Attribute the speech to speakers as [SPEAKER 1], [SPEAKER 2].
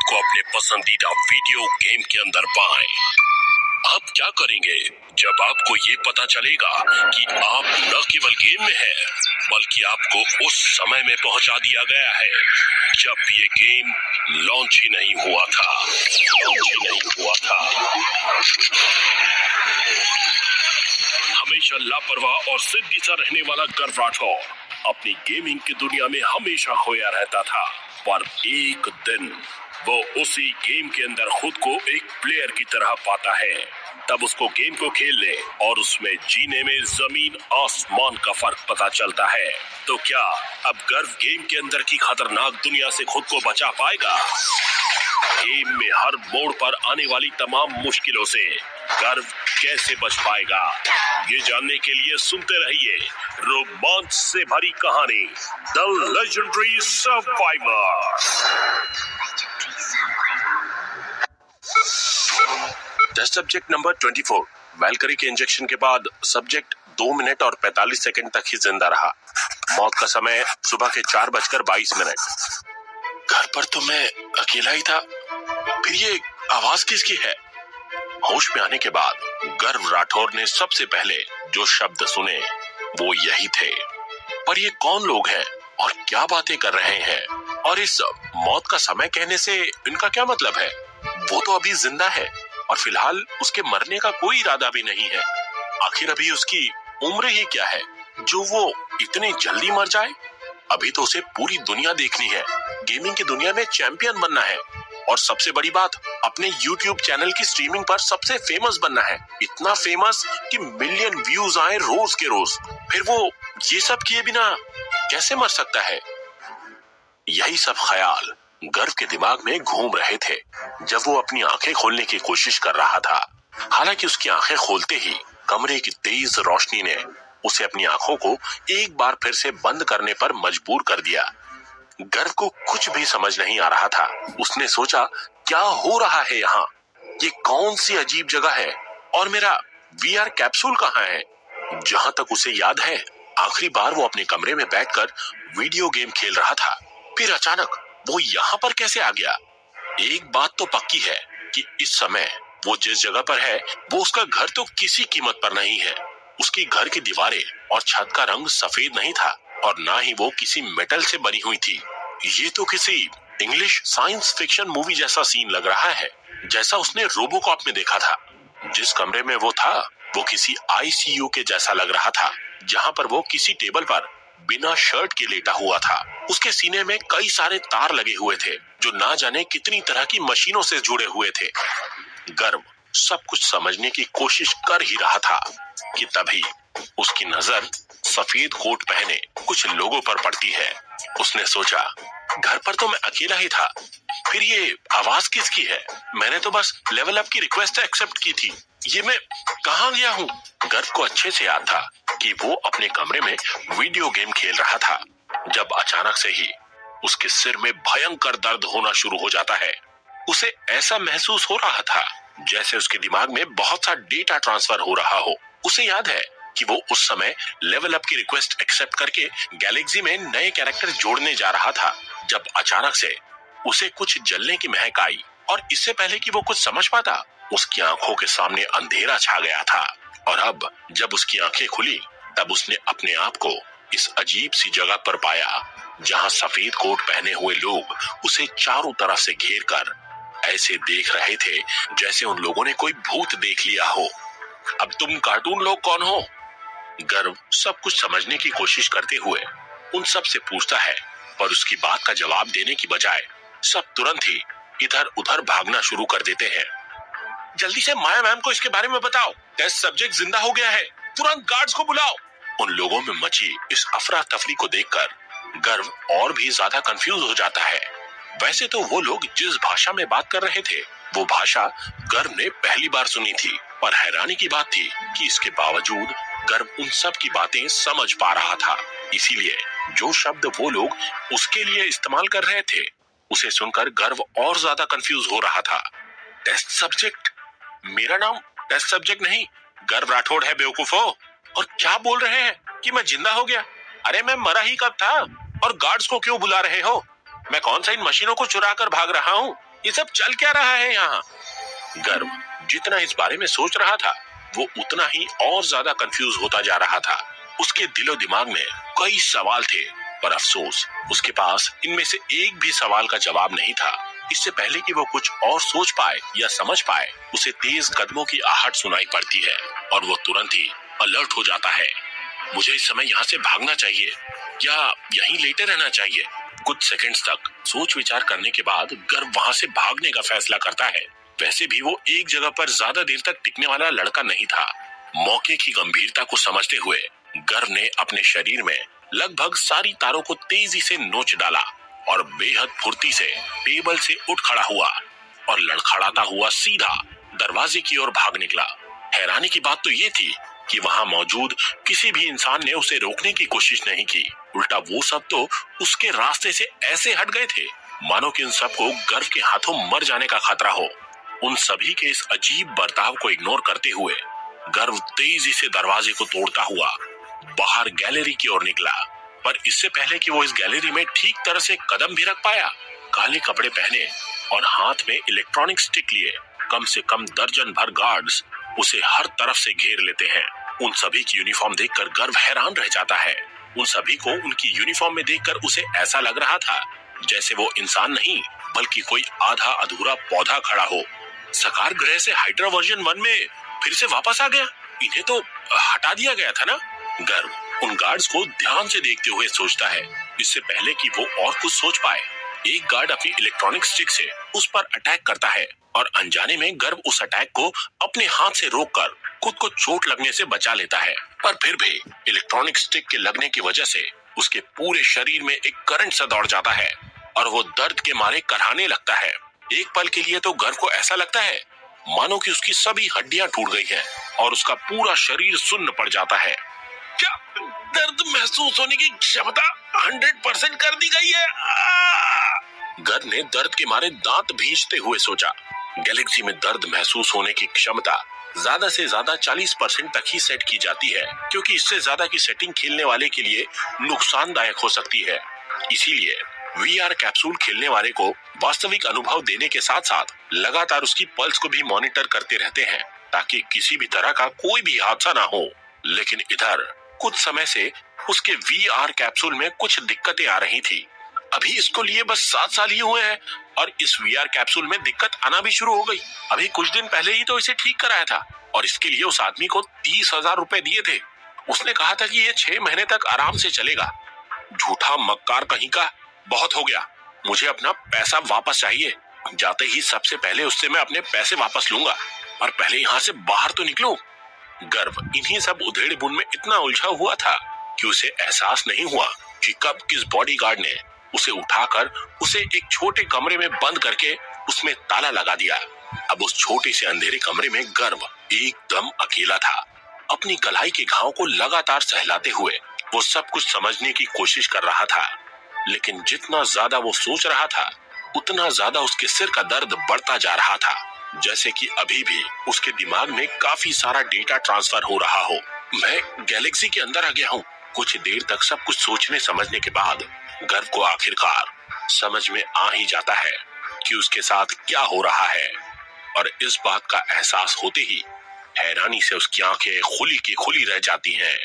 [SPEAKER 1] को अपने पसंदीदा वीडियो गेम के अंदर पाएं। आप क्या करेंगे जब आपको ये पता चलेगा कि आप न केवल गेम में हैं, बल्कि आपको उस समय में पहुंचा दिया गया है जब ये गेम लॉन्च ही नहीं हुआ था। हमेशा लापरवाह और जिद्दी सा रहने वाला गर्व राठौर अपनी गेमिंग की दुनिया में हमेशा खोया रहता था, पर एक दिन वो उसी गेम के अंदर खुद को एक प्लेयर की तरह पाता है। तब उसको गेम को खेलने और उसमें जीने में जमीन आसमान का फर्क पता चलता है। तो क्या अब गर्व गेम के अंदर की खतरनाक दुनिया से खुद को बचा पाएगा? गेम में हर मोड़ पर आने वाली तमाम मुश्किलों से गर्व कैसे बच पाएगा? ये जानने के लिए सुनते रहिए रोमांच से भरी कहानी the legendary survivor. Test subject number 24। Valkyrie के इंजेक्शन के बाद सब्जेक्ट 2 मिनट और 45 सेकंड तक ही जिंदा रहा। मौत का समय सुबह के 4:22। घर पर तो मैं अकेला ही था, फिर ये आवाज किसकी है? होश में आने के बाद गर्व राठौर ने सबसे पहले जो शब्द सुने वो यही थे। पर ये कौन लोग हैं और क्या बातें कर रहे हैं? और इस मौत का समय कहने से इनका क्या मतलब है? वो तो अभी जिंदा है और फिलहाल उसके मरने का कोई इरादा भी नहीं है। आखिर अभी उसकी उम्र ही क्या है जो वो इतनी जल्दी मर जाए? अभी तो उसे पूरी दुनिया देखनी है, गेमिंग की दुनिया में चैंपियन बनना है और सबसे बड़ी बात, अपने YouTube चैनल की स्ट्रीमिंग पर सबसे फेमस बनना है। इतना फेमस कि मिलियन व्यूज आए रोज के रोज। फिर वो ये सब किए बिना कैसे मर सकता है? यही सब ख्याल गर्व के दिमाग में घूम रहे थे जब वो अपनी आंखें खोलने की कोशिश कर रहा था। हालांकि उसकी आंखें खोलते ही कमरे की तेज रोशनी ने उसे अपनी आंखों को एक बार फिर से बंद करने पर मजबूर कर दिया। गर्व को कुछ भी समझ नहीं आ रहा था। उसने सोचा, क्या हो रहा है यहाँ? ये कौन सी अजीब जगह है और मेरा VR कैप्सूल कहाँ है? जहां तक उसे याद है, आखिरी बार वो अपने कमरे में बैठकर वीडियो गेम खेल रहा था। फिर अचानक वो यहाँ पर कैसे आ गया? एक बात तो पक्की है कि इस समय वो जिस जगह पर है वो उसका घर तो किसी कीमत पर नहीं है। उसकी घर की दीवारें और छत का रंग सफेद नहीं था और ना ही वो किसी मेटल से बनी हुई थी। ये तो किसी इंग्लिश साइंस फिक्शन मूवी जैसा सीन लग रहा है, जैसा उसने रोबोकॉप में देखा था। जिस कमरे में वो था वो किसी ICU के जैसा लग रहा था, जहां पर वो किसी टेबल पर बिना शर्ट के लेटा हुआ था। उसके सीने में कई सारे तार लगे हुए थे जो ना जाने कितनी तरह की मशीनों से जुड़े हुए थे। गर्व सब कुछ समझने की कोशिश कर ही रहा था कि तभी उसकी नजर सफेद कोट पहने कुछ लोगों पर पड़ती है। उसने सोचा, घर पर तो मैं अकेला ही था, फिर ये आवाज किसकी है? मैंने तो बस लेवल अप की रिक्वेस्ट एक्सेप्ट की थी। ये मैं कहाँ गया हूँ? गर्व को अच्छे से याद था कि वो अपने कमरे में वीडियो गेम खेल रहा था, जब अचानक से ही उसके सिर में भयंकर दर्द होना शुरू हो जाता है। उसे ऐसा महसूस हो रहा था जैसे उसके दिमाग में बहुत सा डेटा ट्रांसफर हो रहा हो। उसे याद है कि वो उस समय लेवल अप की रिक्वेस्ट एक्सेप्ट करके गैलेक्सी में नए कैरेक्टर जोड़ने जा रहा था, जब अचानक से उसे कुछ जलने की महक आई और इससे पहले कि वो कुछ समझ पाता, उसकी आंखों के सामने अंधेरा छा गया था। और अब जब उसकी आंखें खुली तब उसने अपने आप को इस अजीब सी जगह पर पाया जहां सफेद कोट पहने हुए लोग उसे चारों तरफ से घेर कर ऐसे देख रहे थे जैसे उन लोगों ने कोई भूत देख लिया हो। अब तुम कार्टून लोग कौन हो? गर्व सब कुछ समझने की कोशिश करते हुए उन सब से पूछता है, पर उसकी बात का जवाब देने की बजाय सब तुरंत ही इधर उधर भागना शुरू कर देते हैं। जल्दी से माया मैम को इसके बारे में बताओ, टेस्ट सब्जेक्ट जिंदा हो गया है, तुरंत गार्ड्स को बुलाओ। उन लोगों में मची इस अफरा तफरी को देखकर गर्व और भी ज्यादा कंफ्यूज हो जाता है। वैसे तो वो लोग जिस भाषा में बात कर रहे थे वो भाषा गर्व ने पहली बार सुनी थी, पर हैरानी की बात थी कि इसके बावजूद गर्व उन सब की बातें समझ पा रहा था। इसीलिए जो शब्द वो लोग उसके लिए इस्तेमाल कर रहे थे उसे सुनकर गर्व और ज्यादा कंफ्यूज हो रहा था। Test subject? मेरा नाम टेस्ट सब्जेक्ट नहीं, गर्व राठौड़ है बेवकूफो। और क्या बोल रहे हैं कि मैं जिंदा हो गया? अरे मैं मरा ही कब था और गार्ड्स को क्यों बुला रहे हो? मैं कौन सा इन मशीनों को चुरा कर भाग रहा हूँ? ये सब चल क्या रहा है यहाँ? गर्व जितना इस बारे में सोच रहा था, वो उतना ही और ज्यादा कंफ्यूज होता जा रहा था। उसके दिलो दिमाग में कई सवाल थे, पर अफसोस उसके पास इनमें से एक भी सवाल का जवाब नहीं था। इससे पहले कि वो कुछ और सोच पाए या समझ पाए, उसे तेज कदमों की आहट सुनाई पड़ती है और वो तुरंत ही अलर्ट हो जाता है। मुझे इस समय यहाँ से भागना चाहिए या यहीं लेटे रहना चाहिए? कुछ सेकंड्स तक सोच विचार करने के बाद गर्व वहाँ से भागने का फैसला करता है। वैसे भी वो एक जगह पर ज्यादा देर तक टिकने वाला लड़का नहीं था। मौके की गंभीरता को समझते हुए गर्व ने अपने शरीर में लगभग सारी तारों को तेजी से नोच डाला और बेहद फुर्ती से टेबल से उठ खड़ा हुआ और लड़खड़ाता हुआ सीधा दरवाजे की ओर भाग निकला। हैरानी की बात तो ये थी कि वहां मौजूद किसी भी इंसान ने उसे रोकने की कोशिश नहीं की। उल्टा वो सब तो उसके रास्ते से ऐसे हट गए थे मानो कि उन सबको गर्व के हाथों मर जाने का खतरा हो। उन सभी के इस अजीब बर्ताव को इग्नोर करते हुए गर्व तेजी से दरवाजे को तोड़ता हुआ बाहर गैलरी की ओर निकला। पर इससे पहले कि वो इस गैलरी में ठीक तरह से कदम भी रख पाया, काले कपड़े पहने और हाथ में इलेक्ट्रॉनिक स्टिक लिए कम से कम दर्जन भर गार्ड्स उसे हर तरफ से घेर लेते हैं। उन सभी की यूनिफॉर्म देखकर गर्व हैरान रह जाता है। उन सभी को उनकी यूनिफॉर्म में देखकर उसे ऐसा लग रहा था जैसे वो इंसान नहीं बल्कि कोई आधा अधूरा पौधा खड़ा हो। सकार ग्रह से हाइड्रा वर्जन 1 में फिर से वापस आ गया। इन्हें तो हटा दिया गया था ना? गर्व उन गार्ड्स को ध्यान से देखते हुए सोचता है। इससे पहले कि वो और कुछ सोच पाए, एक गार्ड अपनी इलेक्ट्रॉनिक स्टिक से उस पर अटैक करता है और अनजाने में गर्व उस अटैक को अपने हाथ से रोककर खुद को चोट लगने से बचा लेता है। पर फिर भी इलेक्ट्रॉनिक स्टिक के लगने की वजह से उसके पूरे शरीर में एक करंट सा दौड़ जाता है और वो दर्द के मारे कराहने लगता है। एक पल के लिए तो गर्व को ऐसा लगता है मानो कि उसकी सभी हड्डियां टूट गई हैं और उसका पूरा शरीर सुन्न पड़ जाता है। क्या दर्द महसूस होने की क्षमता 100% कर दी गई है? गर्व ने दर्द के मारे दांत भींचते हुए सोचा। गैलेक्सी में दर्द महसूस होने की क्षमता ज्यादा से ज्यादा 40% तक ही सेट की जाती है, क्योंकि इससे ज्यादा की सेटिंग खेलने वाले के लिए नुकसानदायक हो सकती है। इसीलिए वीआर कैप्सूल खेलने वाले को वास्तविक अनुभव देने के साथ साथ लगातार उसकी पल्स को भी मॉनिटर करते रहते हैं ताकि किसी भी तरह का कोई भी हादसा ना हो। लेकिन इधर कुछ समय से उसके वीआर कैप्सूल में कुछ दिक्कतें आ रही थी। अभी इसको लिए बस 7 साल ही हुए हैं और इस वीआर कैप्सूल में दिक्कत आना भी शुरू हो गई। अभी कुछ दिन पहले ही तो इसे ठीक कराया था और इसके लिए उस आदमी को 30,000 रुपए दिए थे। उसने कहा था कि ये 6 महीने तक आराम से चलेगा। झूठा मक्कार कहीं का। बहुत हो गया, मुझे अपना पैसा वापस चाहिए। जाते ही सबसे पहले उससे मैं अपने पैसे वापस लूंगा, पर पहले यहाँ से बाहर तो निकलो। गर्व इन्हीं सब उधेड़ बुन में इतना उलझा हुआ था कि उसे एहसास नहीं हुआ कि कब किस बॉडीगार्ड ने उसे उठाकर उसे एक छोटे कमरे में बंद करके उसमें ताला लगा दिया। अब उस छोटे से अंधेरे कमरे में गर्व एकदम अकेला था। अपनी कलाई के घाव को लगातार सहलाते हुए वो सब कुछ समझने की कोशिश कर रहा था, लेकिन जितना ज्यादा वो सोच रहा था उतना ज्यादा उसके सिर का दर्द बढ़ता जा रहा था, जैसे कि अभी भी उसके दिमाग में काफी सारा डेटा ट्रांसफर हो रहा हो। मैं गैलेक्सी के अंदर आ गया हूँ। कुछ देर तक सब कुछ सोचने समझने के बाद गर्व को आखिरकार समझ में आ ही जाता है कि उसके साथ क्या हो रहा है, और इस बात का एहसास होते ही हैरानी से उसकी आंखें खुली की खुली रह जाती हैं।